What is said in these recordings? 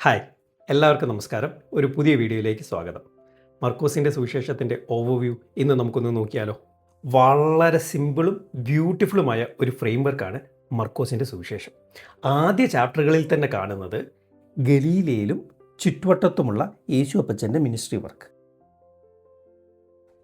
Hi, എല്ലാവർക്കും നമസ്കാരം. ഒരു പുതിയ വീഡിയോയിലേക്ക് സ്വാഗതം. മർക്കോസിൻ്റെ സുവിശേഷത്തിൻ്റെ ഓവർവ്യൂ ഇന്ന് നമുക്കൊന്ന് നോക്കിയാലോ. വളരെ സിമ്പിളും ബ്യൂട്ടിഫുള്ളുമായ ഒരു ഫ്രെയിംവർക്കാണ് മർക്കോസിൻ്റെ സുവിശേഷം. ആദ്യ ചാപ്റ്ററുകളിൽ തന്നെ കാണുന്നത് ഗലീലയിലും ചുറ്റുവട്ടത്തുമുള്ള യേശു അപ്പച്ചൻ്റെ മിനിസ്ട്രി വർക്ക്.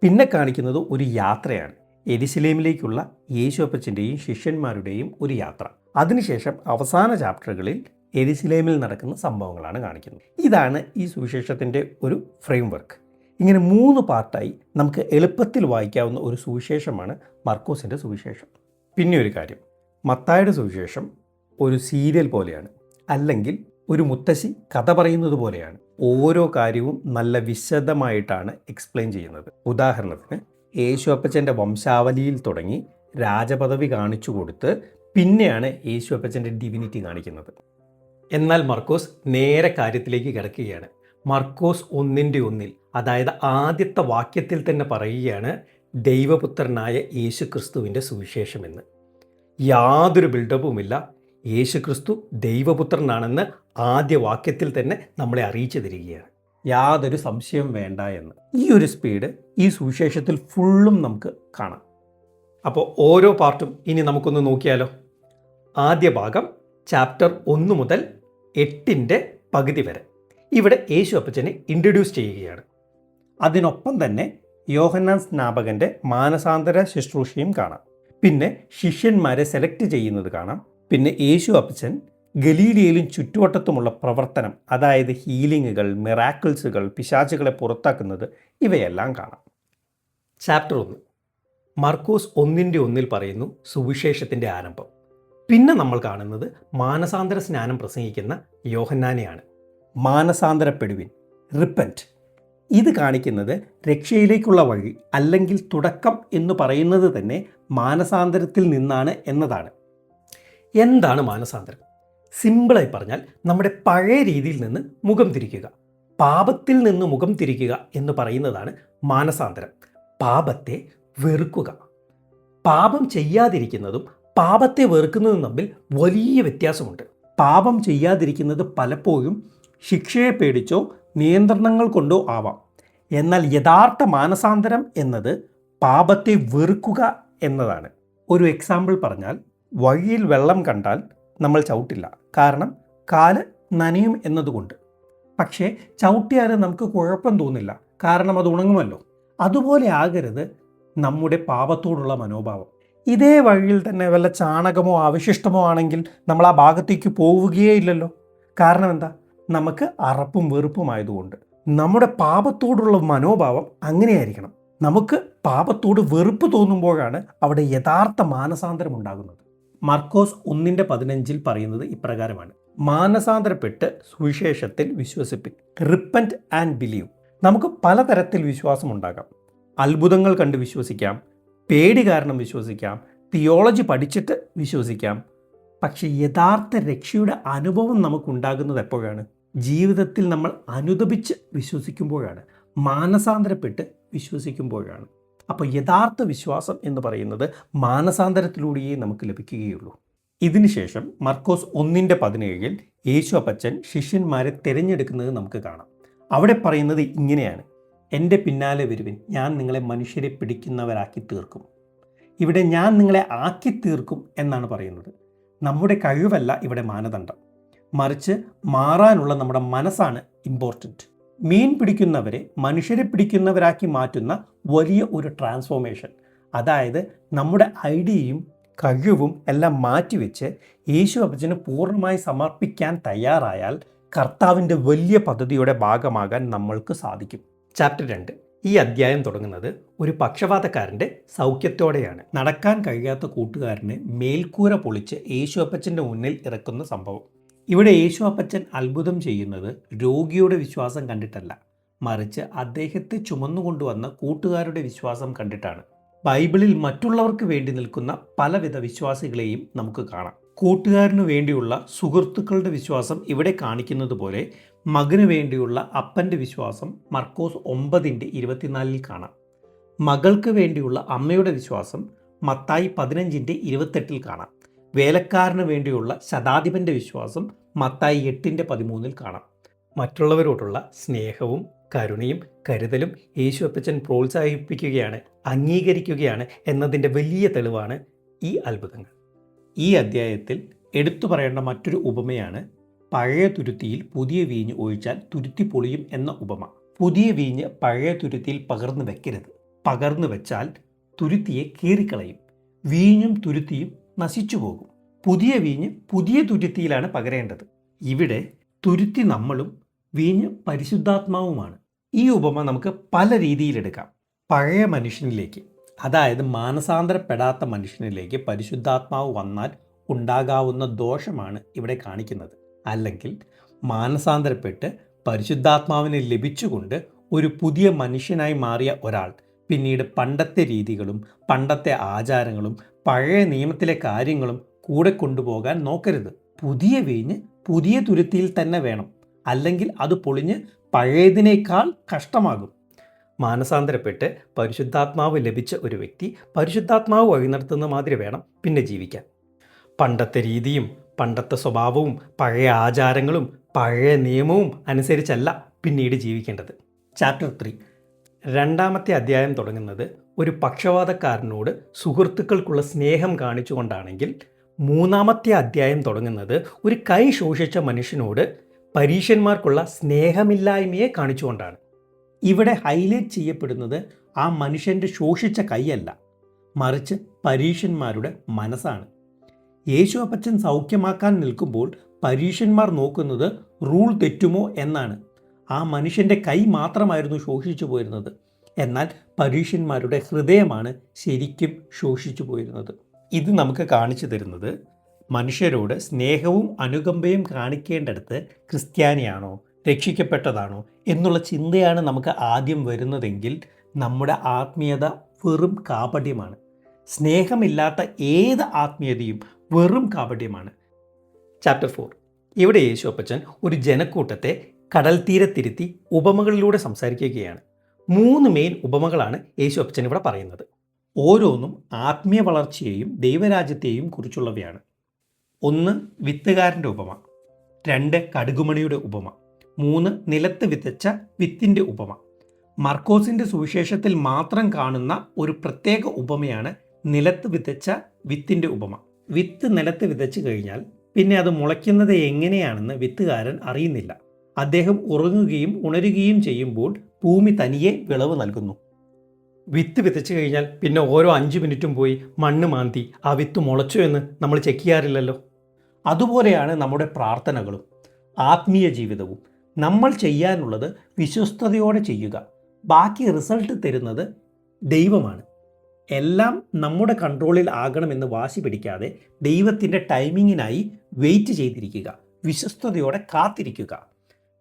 പിന്നെ കാണിക്കുന്നത് ഒരു യാത്രയാണ്, യെരുശലേമിലേക്കുള്ള യേശു അപ്പച്ചൻ്റെയും ശിഷ്യന്മാരുടെയും ഒരു യാത്ര. അതിനുശേഷം അവസാന ചാപ്റ്ററുകളിൽ യെരുശലേമിൽ നടക്കുന്ന സംഭവങ്ങളാണ് കാണിക്കുന്നത്. ഇതാണ് ഈ സുവിശേഷത്തിൻ്റെ ഒരു ഫ്രെയിംവർക്ക്. ഇങ്ങനെ 3 പാർട്ടായി നമുക്ക് എളുപ്പത്തിൽ വായിക്കാവുന്ന ഒരു സുവിശേഷമാണ് മർക്കോസിൻ്റെ സുവിശേഷം. പിന്നെ ഒരു കാര്യം, മത്തായിയുടെ സുവിശേഷം ഒരു സീരിയൽ പോലെയാണ്, അല്ലെങ്കിൽ ഒരു മുത്തശ്ശി കഥ പറയുന്നത് പോലെയാണ്. ഓരോ കാര്യവും നല്ല വിശദമായിട്ടാണ് എക്സ്പ്ലെയിൻ ചെയ്യുന്നത്. ഉദാഹരണത്തിന് യേശു അപ്പച്ചൻ്റെ വംശാവലിയിൽ തുടങ്ങി രാജപദവി കാണിച്ചു കൊടുത്ത് പിന്നെയാണ് യേശു അപ്പച്ചൻ്റെ ഡിവിനിറ്റി കാണിക്കുന്നത്. എന്നാൽ മർക്കോസ് നേരെ കാര്യത്തിലേക്ക് കിടക്കുകയാണ്. മർക്കോസ് 1:1, അതായത് ആദ്യത്തെ വാക്യത്തിൽ തന്നെ പറയുകയാണ് ദൈവപുത്രനായ യേശു ക്രിസ്തുവിൻ്റെ സുവിശേഷമെന്ന്. യാതൊരു ബിൽഡപ്പുമില്ല. യേശു ക്രിസ്തു ദൈവപുത്രനാണെന്ന് ആദ്യ വാക്യത്തിൽ തന്നെ നമ്മളെ അറിയിച്ചു തരികയാണ്. യാതൊരു സംശയം വേണ്ട എന്ന്. ഈ ഒരു സ്പീഡ് ഈ സുവിശേഷത്തിൽ ഫുള്ളും നമുക്ക് കാണാം. അപ്പോൾ ഓരോ പാർട്ടും ഇനി നമുക്കൊന്ന് നോക്കിയാലോ. ആദ്യ ഭാഗം ചാപ്റ്റർ 1 മുതൽ 8 പകുതി വരെ ഇവിടെ യേശു അപ്പച്ചനെ ഇൻട്രൊഡ്യൂസ് ചെയ്യുകയാണ്. അതിനൊപ്പം തന്നെ യോഹന്നാൻ സ്നാപകൻ്റെ മാനസാന്തര ശുശ്രൂഷയും കാണാം. പിന്നെ ശിഷ്യന്മാരെ സെലക്ട് ചെയ്യുന്നത് കാണാം. പിന്നെ യേശു അപ്പച്ചൻ ഗലീലയിലും ചുറ്റുവട്ടത്തുമുള്ള പ്രവർത്തനം, അതായത് ഹീലിങ്ങുകൾ, മിറാക്കിൾസുകൾ, പിശാചുകളെ പുറത്താക്കുന്നത്, ഇവയെല്ലാം കാണാം. ചാപ്റ്റർ 1 മർക്കോസ് 1:1 പറയുന്നു സുവിശേഷത്തിൻ്റെ ആരംഭം. പിന്നെ നമ്മൾ കാണുന്നത് മാനസാന്തര സ്നാനം പ്രസംഗിക്കുന്ന യോഹന്നാനെയാണ്. മാനസാന്തരപ്പെടുവിൻ, റിപ്പൻറ്റ്. ഇത് കാണിക്കുന്നത് രക്ഷയിലേക്കുള്ള വഴി, അല്ലെങ്കിൽ തുടക്കം എന്ന് പറയുന്നത് തന്നെ മാനസാന്തരത്തിൽ നിന്നാണ് എന്നതാണ്. എന്താണ് മാനസാന്തരം? സിമ്പിളായി പറഞ്ഞാൽ നമ്മുടെ പഴയ രീതിയിൽ നിന്ന് മുഖം തിരിക്കുക, പാപത്തിൽ നിന്ന് മുഖം തിരിക്കുക എന്ന് പറയുന്നതാണ് മാനസാന്തരം. പാപത്തെ വെറുക്കുക. പാപം ചെയ്യാതിരിക്കുന്നതും പാപത്തെ വെറുക്കുന്നതും തമ്മിൽ വലിയ വ്യത്യാസമുണ്ട്. പാപം ചെയ്യാതിരിക്കുന്നത് പലപ്പോഴും ശിക്ഷയെ പേടിച്ചോ നിയന്ത്രണങ്ങൾ കൊണ്ടോ ആവാം. എന്നാൽ യഥാർത്ഥ മാനസാന്തരം എന്നത് പാപത്തെ വെറുക്കുക എന്നതാണ്. ഒരു എക്സാമ്പിൾ പറഞ്ഞാൽ, വഴിയിൽ വെള്ളം കണ്ടാൽ നമ്മൾ ചവിട്ടില്ല, കാരണം കാല് നനയും എന്നതുകൊണ്ട്. പക്ഷേ ചവിട്ടിയാൽ നമുക്ക് കുഴപ്പം തോന്നില്ല, കാരണം അത് ഉണങ്ങുമല്ലോ. അതുപോലെ ആകരുത് നമ്മുടെ പാപത്തോടുള്ള മനോഭാവം. ഇതേ വഴിയിൽ തന്നെ വല്ല ചാണകമോ അവശിഷ്ടമോ ആണെങ്കിൽ നമ്മൾ ആ ഭാഗത്തേക്ക് പോവുകയേ ഇല്ലല്ലോ. കാരണം എന്താ? നമുക്ക് അറപ്പും വെറുപ്പുമായതുകൊണ്ട്. നമ്മുടെ പാപത്തോടുള്ള മനോഭാവം അങ്ങനെയായിരിക്കണം. നമുക്ക് പാപത്തോട് വെറുപ്പ് തോന്നുമ്പോഴാണ് അവിടെ യഥാർത്ഥ മാനസാന്തരം ഉണ്ടാകുന്നത്. മർക്കോസ് 1:15 പറയുന്നത് ഇപ്രകാരമാണ്: മാനസാന്തരപ്പെട്ട് സുവിശേഷത്തിൽ വിശ്വസിപ്പിൻ, റിപ്പൻറ്റ് ആൻഡ് ബിലീവ്. നമുക്ക് പലതരത്തിൽ വിശ്വാസമുണ്ടാകാം. അത്ഭുതങ്ങൾ കണ്ട് വിശ്വസിക്കാം, പേടി കാരണം വിശ്വസിക്കാം, തിയോളജി പഠിച്ചിട്ട് വിശ്വസിക്കാം. പക്ഷെ യഥാർത്ഥ രക്ഷയുടെ അനുഭവം നമുക്കുണ്ടാകുന്നത് എപ്പോഴാണ്? ജീവിതത്തിൽ നമ്മൾ അനുദപിച്ച് വിശ്വസിക്കുമ്പോഴാണ്, മാനസാന്തരപ്പെട്ട് വിശ്വസിക്കുമ്പോഴാണ്. അപ്പോൾ യഥാർത്ഥ വിശ്വാസം എന്ന് പറയുന്നത് മാനസാന്തരത്തിലൂടെയേ നമുക്ക് ലഭിക്കുകയുള്ളൂ. ഇതിനുശേഷം മർക്കോസ് 1:17 യേശു അപ്പച്ചൻ ശിഷ്യന്മാരെ തിരഞ്ഞെടുക്കുന്നത് നമുക്ക് കാണാം. അവിടെ പറയുന്നത് ഇങ്ങനെയാണ്: എൻ്റെ പിന്നാലെ വരുവിൻ, ഞാൻ നിങ്ങളെ മനുഷ്യരെ പിടിക്കുന്നവരാക്കി തീർക്കും. ഇവിടെ ഞാൻ നിങ്ങളെ ആക്കി തീർക്കും എന്നാണ് പറയുന്നത്. നമ്മുടെ കഴിവല്ല ഇവിടെ മാനദണ്ഡം, മറിച്ച് മാറാനുള്ള നമ്മുടെ മനസ്സാണ് ഇമ്പോർട്ടൻറ്റ്. മീൻ പിടിക്കുന്നവരെ മനുഷ്യരെ പിടിക്കുന്നവരാക്കി മാറ്റുന്ന വലിയ ഒരു ട്രാൻസ്ഫോർമേഷൻ, അതായത് നമ്മുടെ ഐഡിയയും കഴിവും എല്ലാം മാറ്റിവെച്ച് യേശു അപ്പച്ചന് പൂർണ്ണമായി സമർപ്പിക്കാൻ തയ്യാറായാൽ കർത്താവിൻ്റെ വലിയ പദ്ധതിയുടെ ഭാഗമാകാൻ നമ്മൾക്ക് സാധിക്കും. ചാപ്റ്റർ 2 ഈ അധ്യായം തുടങ്ങുന്നത് ഒരു പക്ഷപാതക്കാരൻ്റെ സൗഖ്യത്തോടെയാണ്. നടക്കാൻ കഴിയാത്ത കൂട്ടുകാരനെ മേൽക്കൂര പൊളിച്ച് യേശു അപ്പച്ചൻ്റെ മുന്നിൽ ഇറക്കുന്ന സംഭവം. ഇവിടെ യേശു അപ്പച്ചൻ അത്ഭുതം ചെയ്യുന്നത് രോഗിയുടെ വിശ്വാസം കണ്ടിട്ടല്ല, മറിച്ച് അദ്ദേഹത്തെ ചുമന്നുകൊണ്ടുവന്ന കൂട്ടുകാരുടെ വിശ്വാസം കണ്ടിട്ടാണ്. ബൈബിളിൽ മറ്റുള്ളവർക്ക് വേണ്ടി നിൽക്കുന്ന പലവിധ വിശ്വാസികളെയും നമുക്ക് കാണാം. കൂട്ടുകാരനു വേണ്ടിയുള്ള സുഹൃത്തുക്കളുടെ വിശ്വാസം ഇവിടെ കാണിക്കുന്നത് പോലെ മകന് വേണ്ടിയുള്ള അപ്പൻ്റെ വിശ്വാസം മർക്കോസ് 9:24 കാണാം. മകൾക്ക് വേണ്ടിയുള്ള അമ്മയുടെ വിശ്വാസം മത്തായി 15:28 കാണാം. വേലക്കാരന് വേണ്ടിയുള്ള ശതാധിപൻ്റെ വിശ്വാസം മത്തായി 8:13 കാണാം. മറ്റുള്ളവരോടുള്ള സ്നേഹവും കരുണയും കരുതലും യേശു അപ്പച്ചൻ പ്രോത്സാഹിപ്പിക്കുകയാണ്, അംഗീകരിക്കുകയാണ് എന്നതിൻ്റെ വലിയ തെളിവാണ് ഈ അത്ഭുതങ്ങൾ. ഈ അധ്യായത്തിൽ എടുത്തു പറയേണ്ട മറ്റൊരു ഉപമയാണ് പഴയ തുരുത്തിയിൽ പുതിയ വീഞ്ഞ് ഒഴിച്ചാൽ തുരുത്തി പൊളിയും എന്ന ഉപമ. പുതിയ വീഞ്ഞ് പഴയ തുരുത്തിയിൽ പകർന്നു വെക്കരുത്. പകർന്നു വെച്ചാൽ തുരുത്തിയെ കീറിക്കളയും, വീഞ്ഞും തുരുത്തിയും നശിച്ചു പോകും. പുതിയ വീഞ്ഞ് പുതിയ തുരുത്തിയിലാണ് പകരേണ്ടത്. ഇവിടെ തുരുത്തി നമ്മളും വീഞ്ഞ് പരിശുദ്ധാത്മാവുമാണ്. ഈ ഉപമ നമുക്ക് പല രീതിയിലെടുക്കാം. പഴയ മനുഷ്യനിലേക്ക്, അതായത് മാനസാന്തരപ്പെടാത്ത മനുഷ്യനിലേക്ക് പരിശുദ്ധാത്മാവ് വന്നാൽ ഉണ്ടാകാവുന്ന ദോഷമാണ് ഇവിടെ കാണിക്കുന്നത്. അല്ലെങ്കിൽ മാനസാന്തരപ്പെട്ട് പരിശുദ്ധാത്മാവിനെ ലഭിച്ചുകൊണ്ട് ഒരു പുതിയ മനുഷ്യനായി മാറിയ ഒരാൾ പിന്നീട് പണ്ടത്തെ രീതികളും പണ്ടത്തെ ആചാരങ്ങളും പഴയ നിയമത്തിലെ കാര്യങ്ങളും കൂടെ കൊണ്ടുപോകാൻ നോക്കരുത്. പുതിയ വീഞ്ഞ് പുതിയ തുരുത്തിയിൽ തന്നെ വേണം, അല്ലെങ്കിൽ അത് പൊളിഞ്ഞ് പഴയതിനേക്കാൾ കഷ്ടമാകും. മാനസാന്തരപ്പെട്ട് പരിശുദ്ധാത്മാവ് ലഭിച്ച ഒരു വ്യക്തി പരിശുദ്ധാത്മാവ് വഴി നടത്തുന്ന മാതിരി വേണം പിന്നെ ജീവിക്കാൻ. പണ്ടത്തെ രീതിയും പണ്ടത്തെ സ്വഭാവവും പഴയ ആചാരങ്ങളും പഴയ നിയമവും അനുസരിച്ചല്ല പിന്നീട് ജീവിക്കേണ്ടത്. ചാപ്റ്റർ 3 രണ്ടാമത്തെ അധ്യായം തുടങ്ങുന്നത് ഒരു പക്ഷപാതക്കാരനോട് സുഹൃത്തുക്കൾക്കുള്ള സ്നേഹം കാണിച്ചുകൊണ്ടാണെങ്കിൽ, മൂന്നാമത്തെ അധ്യായം തുടങ്ങുന്നത് ഒരു കൈ ശോഷിച്ച മനുഷ്യനോട് പരീശന്മാർക്കുള്ള സ്നേഹമില്ലായ്മയെ കാണിച്ചുകൊണ്ടാണ്. ഇവിടെ ഹൈലൈറ്റ് ചെയ്യപ്പെടുന്നത് ആ മനുഷ്യൻ്റെ ശോഷിച്ച കൈയല്ല, മറിച്ച് പരീശന്മാരുടെ മനസ്സാണ്. യേശു അപ്പച്ചൻ സൗഖ്യമാക്കാൻ നിൽക്കുമ്പോൾ പരീശന്മാർ നോക്കുന്നത് റൂൾ തെറ്റുമോ എന്നാണ്. ആ മനുഷ്യൻ്റെ കൈ മാത്രമായിരുന്നു ശോഷിച്ചു പോയിരുന്നത്. എന്നാൽ പരീശന്മാരുടെ ഹൃദയമാണ് ശരിക്കും ശോഷിച്ചു പോയിരുന്നത്. ഇത് നമുക്ക് കാണിച്ചു തരുന്നത് മനുഷ്യരോട് സ്നേഹവും അനുകമ്പയും കാണിക്കേണ്ടടുത്ത് ക്രിസ്ത്യാനിയാണോ, രക്ഷിക്കപ്പെട്ടതാണോ എന്നുള്ള ചിന്തയാണ് നമുക്ക് ആദ്യം വരുന്നതെങ്കിൽ നമ്മുടെ ആത്മീയത വെറും കാപട്യമാണ്. സ്നേഹമില്ലാത്ത ഏത് ആത്മീയതയും വെറും കാപട്യമാണ്. ചാപ്റ്റർ 4 ഇവിടെ യേശു അപ്പച്ചൻ ഒരു ജനക്കൂട്ടത്തെ കടൽ തീരത്തിരുത്തി ഉപമകളിലൂടെ സംസാരിക്കുകയാണ്. 3 മെയിൻ ഉപമകളാണ് യേശു അപ്പച്ചൻ ഇവിടെ പറയുന്നത്. ഓരോന്നും ആത്മീയ വളർച്ചയെയും ദൈവരാജ്യത്തെയും കുറിച്ചുള്ളവയാണ്. 1 വിത്തുകാരൻ്റെ ഉപമ, 2 കടുകുമണിയുടെ ഉപമ, 3 നിലത്ത് വിതച്ച വിത്തിൻ്റെ ഉപമ. മർക്കോസിൻ്റെ സുവിശേഷത്തിൽ മാത്രം കാണുന്ന ഒരു പ്രത്യേക ഉപമയാണ് നിലത്ത് വിതച്ച വിത്തിൻ്റെ ഉപമ. വിത്ത് നിലത്ത് വിതച്ചു കഴിഞ്ഞാൽ പിന്നെ അത് മുളയ്ക്കുന്നത് എങ്ങനെയാണെന്ന് വിത്തുകാരൻ അറിയുന്നില്ല. അദ്ദേഹം ഉറങ്ങുകയും ഉണരുകയും ചെയ്യുമ്പോൾ ഭൂമി തനിയെ വിളവ് നൽകുന്നു. വിത്ത് വിതച്ചു കഴിഞ്ഞാൽ പിന്നെ ഓരോ 5 മിനിറ്റും പോയി മണ്ണ് മാന്തി ആ വിത്ത് മുളച്ചോ എന്ന് നമ്മൾ ചെക്ക് ചെയ്യാറില്ലല്ലോ. അതുപോലെയാണ് നമ്മുടെ പ്രാർത്ഥനകളും ആത്മീയ ജീവിതവും. നമ്മൾ ചെയ്യാനുള്ളത് വിശ്വസ്തയോടെ ചെയ്യുക. ബാക്കി റിസൾട്ട് തരുന്നത് ദൈവമാണ്. എല്ലാം നമ്മുടെ കൺട്രോളിൽ ആകണമെന്ന് വാശി പിടിക്കാതെ ദൈവത്തിൻ്റെ ടൈമിങ്ങിനായി വെയിറ്റ് ചെയ്തിരിക്കുക, വിശ്വസ്തയോടെ കാത്തിരിക്കുക.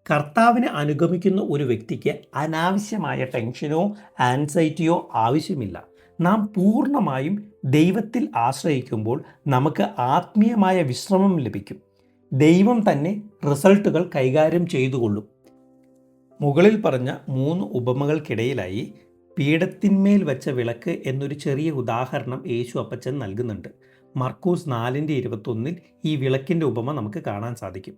കർത്താവിനെ അനുഗമിക്കുന്ന ഒരു വ്യക്തിക്ക് അനാവശ്യമായ ടെൻഷനോ ആൻസൈറ്റിയോ ആവശ്യമില്ല. നാം പൂർണ്ണമായും ദൈവത്തിൽ ആശ്രയിക്കുമ്പോൾ നമുക്ക് ആത്മീയമായ വിശ്രമം ലഭിക്കും. ദൈവം തന്നെ റിസൾട്ടുകൾ കൈകാര്യം ചെയ്തുകൊള്ളും. മുകളിൽ പറഞ്ഞ 3 ഉപമകൾക്കിടയിലായി പീഠത്തിന്മേൽ വെച്ച വിളക്ക് എന്നൊരു ചെറിയ ഉദാഹരണം യേശു അപ്പച്ചൻ നൽകുന്നുണ്ട്. മർക്കോസ് 4:21 ഈ വിളക്കിൻ്റെ ഉപമ നമുക്ക് കാണാൻ സാധിക്കും.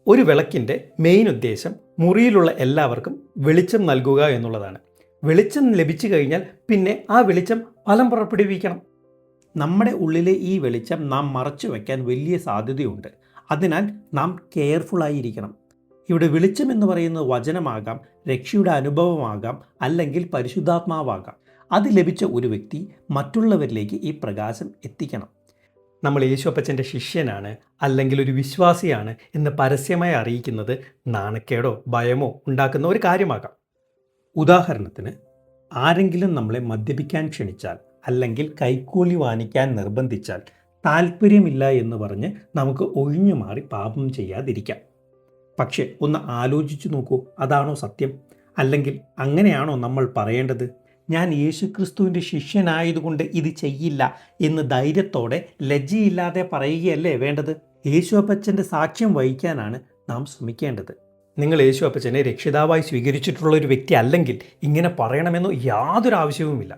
ഒരു വിളക്കിൻ്റെ മെയിൻ ഉദ്ദേശം മുറിയിലുള്ള എല്ലാവർക്കും വെളിച്ചം നൽകുക എന്നുള്ളതാണ്. വെളിച്ചം ലഭിച്ചു കഴിഞ്ഞാൽ പിന്നെ ആ വെളിച്ചം ഫലം പുറപ്പെടുവിക്കണം. നമ്മുടെ ഉള്ളിലെ ഈ വെളിച്ചം നാം മറച്ചു വയ്ക്കാൻ വലിയ സാധ്യതയുണ്ട്. അതിനാൽ നാം കെയർഫുള്ളായിരിക്കണം. ഇവിടെ വെളിച്ചം എന്ന് പറയുന്നത് വചനമാകാം, രക്ഷയുടെ അനുഭവമാകാം, അല്ലെങ്കിൽ പരിശുദ്ധാത്മാവാകാം. അത് ലഭിച്ച ഒരു വ്യക്തി മറ്റുള്ളവരിലേക്ക് ഈ പ്രകാശം എത്തിക്കണം. നമ്മൾ യേശു അപ്പച്ചൻ്റെ ശിഷ്യനാണ് അല്ലെങ്കിൽ ഒരു വിശ്വാസിയാണ് എന്ന് പരസ്യമായി അറിയിക്കുന്നത് നാണക്കേടോ ഭയമോ ഉണ്ടാക്കുന്ന ഒരു കാര്യമാകാം. ഉദാഹരണത്തിന്, ആരെങ്കിലും നമ്മളെ മദ്യപിക്കാൻ ക്ഷണിച്ചാൽ അല്ലെങ്കിൽ കൈക്കൂലി വാങ്ങിക്കാൻ നിർബന്ധിച്ചാൽ താല്പര്യമില്ല എന്ന് പറഞ്ഞ് നമുക്ക് ഒഴിഞ്ഞു മാറി പാപം ചെയ്യാതിരിക്കാം. പക്ഷെ ഒന്ന് ആലോചിച്ചു നോക്കൂ, അതാണോ സത്യം? അല്ലെങ്കിൽ അങ്ങനെയാണോ നമ്മൾ പറയേണ്ടത്? ഞാൻ യേശുക്രിസ്തുവിൻ്റെ ശിഷ്യനായതുകൊണ്ട് ഇത് ചെയ്യില്ല എന്ന് ധൈര്യത്തോടെ ലജ്ജയില്ലാതെ പറയുകയല്ലേ വേണ്ടത്? യേശു അപ്പച്ചൻ്റെ സാക്ഷ്യം വഹിക്കാനാണ് നാം ശ്രമിക്കേണ്ടത്. നിങ്ങൾ യേശു അപ്പച്ചനെ രക്ഷിതാവായി സ്വീകരിച്ചിട്ടുള്ള ഒരു വ്യക്തി അല്ലെങ്കിൽ ഇങ്ങനെ പറയണമെന്നോ യാതൊരു ആവശ്യവുമില്ല.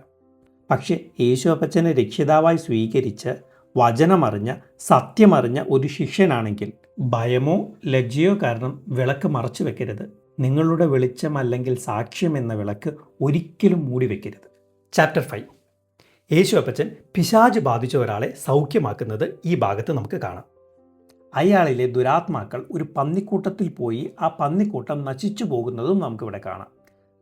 പക്ഷേ യേശു അപ്പച്ചനെ രക്ഷിതാവായി സ്വീകരിച്ച് വചനമറിഞ്ഞ സത്യമറിഞ്ഞ ഒരു ശിഷ്യനാണെങ്കിൽ ഭയമോ ലജ്ജയോ കാരണം വിളക്ക് മറച്ചു വെക്കരുത്. നിങ്ങളുടെ വെളിച്ചം അല്ലെങ്കിൽ സാക്ഷ്യം എന്ന വിളക്ക് ഒരിക്കലും മൂടി വെക്കരുത്. ചാപ്റ്റർ 5. യേശു അപ്പച്ചൻ പിശാച് ബാധിച്ച ഒരാളെ സൗഖ്യമാക്കുന്നത് ഈ ഭാഗത്ത് നമുക്ക് കാണാം. അയാളിലെ ദുരാത്മാക്കൾ ഒരു പന്നിക്കൂട്ടത്തിൽ പോയി ആ പന്നിക്കൂട്ടം നശിച്ചു പോകുന്നതും നമുക്കിവിടെ കാണാം.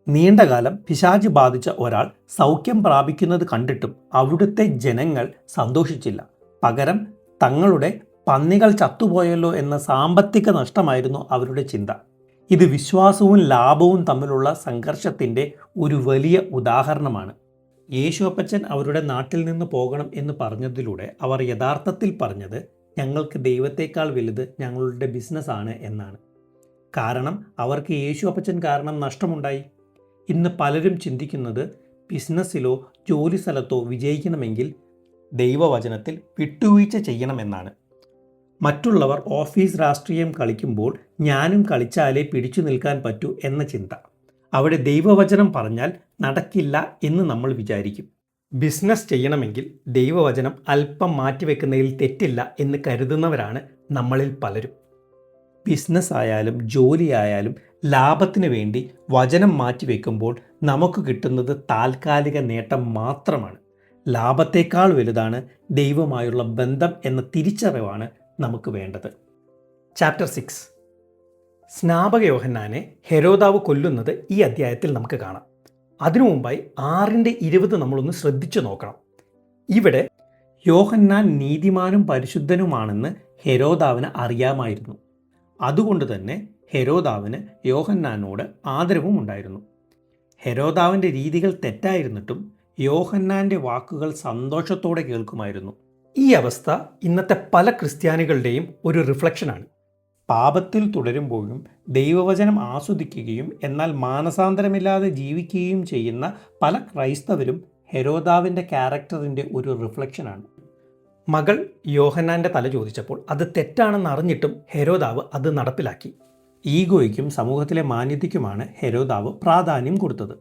നീണ്ടകാലം പിശാച് ബാധിച്ച ഒരാൾ സൗഖ്യം പ്രാപിക്കുന്നത് കണ്ടിട്ടും അവിടുത്തെ ജനങ്ങൾ സന്തോഷിച്ചില്ല. പകരം തങ്ങളുടെ പന്നികൾ ചത്തുപോയല്ലോ എന്ന സാമ്പത്തിക നഷ്ടമായിരുന്നു അവരുടെ ചിന്ത. ഇത് വിശ്വാസവും ലാഭവും തമ്മിലുള്ള സംഘർഷത്തിൻ്റെ ഒരു വലിയ ഉദാഹരണമാണ്. യേശു അപ്പച്ചൻ അവരുടെ നാട്ടിൽ നിന്ന് പോകണം എന്ന് പറഞ്ഞതിലൂടെ അവർ യഥാർത്ഥത്തിൽ പറഞ്ഞത് ഞങ്ങൾക്ക് ദൈവത്തേക്കാൾ വലുത് ഞങ്ങളുടെ ബിസിനസ്സാണ് എന്നാണ്. കാരണം അവർക്ക് യേശു അപ്പച്ചൻ കാരണം നഷ്ടമുണ്ടായി. ഇന്ന് പലരും ചിന്തിക്കുന്നത് ബിസിനസ്സിലോ ജോലി സ്ഥലത്തോ വിജയിക്കണമെങ്കിൽ ദൈവവചനത്തിൽ വിട്ടുവീഴ്ച ചെയ്യണമെന്നാണ്. മറ്റുള്ളവർ ഓഫീസ് രാഷ്ട്രീയം കളിക്കുമ്പോൾ ഞാനും കളിച്ചാലേ പിടിച്ചു നിൽക്കാൻ പറ്റൂ എന്ന ചിന്ത. അവിടെ ദൈവവചനം പറഞ്ഞാൽ നടക്കില്ല എന്ന് നമ്മൾ വിചാരിക്കും. ബിസിനസ് ചെയ്യണമെങ്കിൽ ദൈവവചനം അല്പം മാറ്റിവെക്കുന്നതിൽ തെറ്റില്ല എന്ന് കരുതുന്നവരാണ് നമ്മളിൽ പലരും. ബിസിനസ് ആയാലും ജോലിയായാലും ലാഭത്തിന് വേണ്ടി വചനം മാറ്റിവെക്കുമ്പോൾ നമുക്ക് കിട്ടുന്നത് താൽക്കാലിക നേട്ടം മാത്രമാണ്. ലാഭത്തേക്കാൾ വലുതാണ് ദൈവമായുള്ള ബന്ധം എന്ന തിരിച്ചറിവാണ് നമുക്ക് വേണ്ടത്. ചാപ്റ്റർ 6. സ്നാപക യോഹന്നാനെ ഹെരോദാവ് കൊല്ലുന്നത് ഈ അധ്യായത്തിൽ നമുക്ക് കാണാം. അതിനു മുമ്പായി 6:20 നമ്മളൊന്ന് ശ്രദ്ധിച്ചു നോക്കണം. ഇവിടെ യോഹന്നാൻ നീതിമാനും പരിശുദ്ധനുമാണെന്ന് ഹെരോദാവിന് അറിയാമായിരുന്നു. അതുകൊണ്ട് തന്നെ ഹെരോദാവിന് യോഹന്നാനോട് ആദരവും ഉണ്ടായിരുന്നു. ഹെരോദാവിൻ്റെ രീതികൾ തെറ്റായിരുന്നിട്ടും യോഹന്നാൻ്റെ വാക്കുകൾ സന്തോഷത്തോടെ കേൾക്കുമായിരുന്നു. ഈ അവസ്ഥ ഇന്നത്തെ പല ക്രിസ്ത്യാനികളുടെയും ഒരു റിഫ്ലക്ഷനാണ്. പാപത്തിൽ തുടരുമ്പോഴും ദൈവവചനം ആസ്വദിക്കുകയും എന്നാൽ മാനസാന്തരമില്ലാതെ ജീവിക്കുകയും ചെയ്യുന്ന പല ക്രൈസ്തവരും ഹെരോദാവിൻ്റെ ക്യാരക്ടറിൻ്റെ ഒരു റിഫ്ലക്ഷനാണ്. മകൾ യോഹന്നാൻ്റെ തല ചോദിച്ചപ്പോൾ അത് തെറ്റാണെന്ന് അറിഞ്ഞിട്ടും ഹെരോദാവ് അത് നടപ്പിലാക്കി. ഈഗോയ്ക്കും സമൂഹത്തിലെ മാന്യതയ്ക്കുമാണ് ഹെരോദാവ് പ്രാധാന്യം കൊടുത്തത്.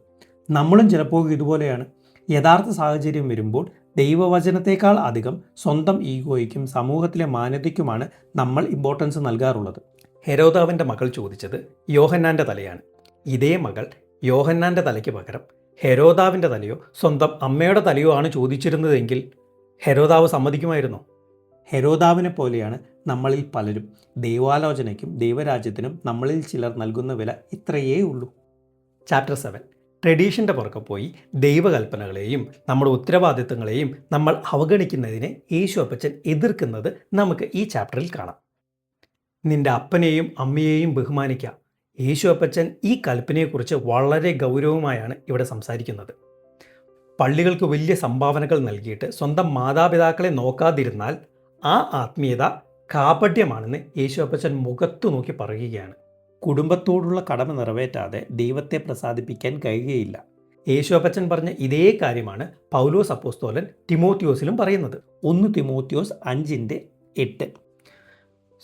നമ്മളും ചിലപ്പോൾ ഇതുപോലെയാണ്. യഥാർത്ഥ സാഹചര്യം വരുമ്പോൾ ദൈവവചനത്തേക്കാൾ അധികം സ്വന്തം ഈഗോയ്ക്കും സമൂഹത്തിലെ മാന്യതയ്ക്കുമാണ് നമ്മൾ ഇമ്പോർട്ടൻസ് നൽകാറുള്ളത്. ഹെരോദാവിൻ്റെ മകൾ ചോദിച്ചത് യോഹന്നാൻ്റെ തലയാണ്. ഇതേ മകൾ യോഹന്നാൻ്റെ തലയ്ക്ക് പകരം ഹെരോദാവിൻ്റെ തലയോ സ്വന്തം അമ്മയുടെ തലയോ ആണ് ചോദിച്ചിരുന്നതെങ്കിൽ ഹെരോദാവ് സമ്മതിക്കുമായിരുന്നോ? ഹെരോദാവിനെ പോലെയാണ് നമ്മളിൽ പലരും. ദൈവാലോചനയ്ക്കും ദൈവരാജ്യത്തിനും നമ്മളിൽ ചിലർ നൽകുന്ന വില ഇത്രയേ ഉള്ളൂ. ചാപ്റ്റർ 7. ട്രഡീഷൻ്റെ പുറകെ പോയി ദൈവകൽപ്പനകളെയും നമ്മുടെ ഉത്തരവാദിത്തങ്ങളെയും നമ്മൾ അവഗണിക്കുന്നതിനെ യേശു അപ്പച്ചൻ എതിർക്കുന്നത് നമുക്ക് ഈ ചാപ്റ്ററിൽ കാണാം. നിന്റെ അപ്പനെയും അമ്മയെയും ബഹുമാനിക്കുക. യേശു അപ്പച്ചൻ ഈ കൽപ്പനയെക്കുറിച്ച് വളരെ ഗൗരവമായാണ് ഇവിടെ സംസാരിക്കുന്നത്. പള്ളികൾക്ക് വലിയ സംഭാവനകൾ നൽകിയിട്ട് സ്വന്തം മാതാപിതാക്കളെ നോക്കാതിരുന്നാൽ ആ ആത്മീയത കാപട്യമാണെന്ന് യേശു അപ്പച്ചൻ മുഖത്തു നോക്കി പറയുകയാണ്. കുടുംബത്തോടുള്ള കടമ നിറവേറ്റാതെ ദൈവത്തെ പ്രസാദിപ്പിക്കാൻ കഴിയുകയില്ല. യേശു അപ്പച്ചൻ പറഞ്ഞ ഇതേ കാര്യമാണ് പൗലോസ് അപ്പോസ്തലൻ തിമോത്തിയോസിലും പറയുന്നത്. 1 തിമോത്തിയോസ് 5:8.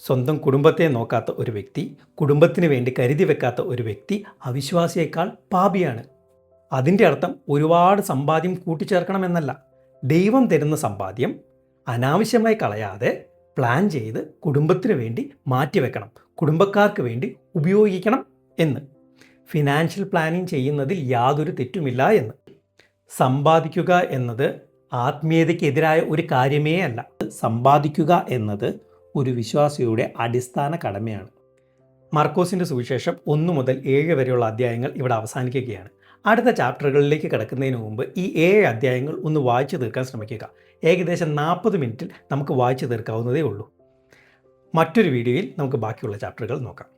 സ്വന്തം കുടുംബത്തെ നോക്കാത്ത ഒരു വ്യക്തി, കുടുംബത്തിന് വേണ്ടി കരുതി വെക്കാത്ത ഒരു വ്യക്തി അവിശ്വാസിയേക്കാൾ പാപിയാണ്. അതിൻ്റെ അർത്ഥം ഒരുപാട് സമ്പാദ്യം കൂട്ടിച്ചേർക്കണമെന്നല്ല. ദൈവം തരുന്ന സമ്പാദ്യം അനാവശ്യമായി കളയാതെ പ്ലാൻ ചെയ്ത് കുടുംബത്തിന് വേണ്ടി മാറ്റിവെക്കണം, കുടുംബക്കാർക്ക് വേണ്ടി ഉപയോഗിക്കണം എന്ന്. ഫിനാൻഷ്യൽ പ്ലാനിങ് ചെയ്യുന്നതിൽ യാതൊരു തെറ്റുമില്ല എന്ന്. സമ്പാദിക്കുക എന്നത് ആത്മീയതയ്ക്കെതിരായ ഒരു കാര്യമേ അല്ല. സമ്പാദിക്കുക എന്നത് ഒരു വിശ്വാസിയുടെ അടിസ്ഥാന കടമയാണ്. മർക്കോസിൻ്റെ സുവിശേഷം 1 മുതൽ 7 വരെയുള്ള അധ്യായങ്ങൾ ഇവിടെ അവസാനിക്കുകയാണ്. അടുത്ത ചാപ്റ്ററുകളിലേക്ക് കിടക്കുന്നതിന് മുമ്പ് ഈ 7 അധ്യായങ്ങൾ ഒന്ന് വായിച്ചു തീർക്കാൻ ശ്രമിക്കുക. ഏകദേശം 40 മിനിറ്റിൽ നമുക്ക് വായിച്ചു തീർക്കാവുന്നതേ ഉള്ളൂ. മറ്റൊരു വീഡിയോയിൽ നമുക്ക് ബാക്കിയുള്ള ചാപ്റ്ററുകൾ നോക്കാം.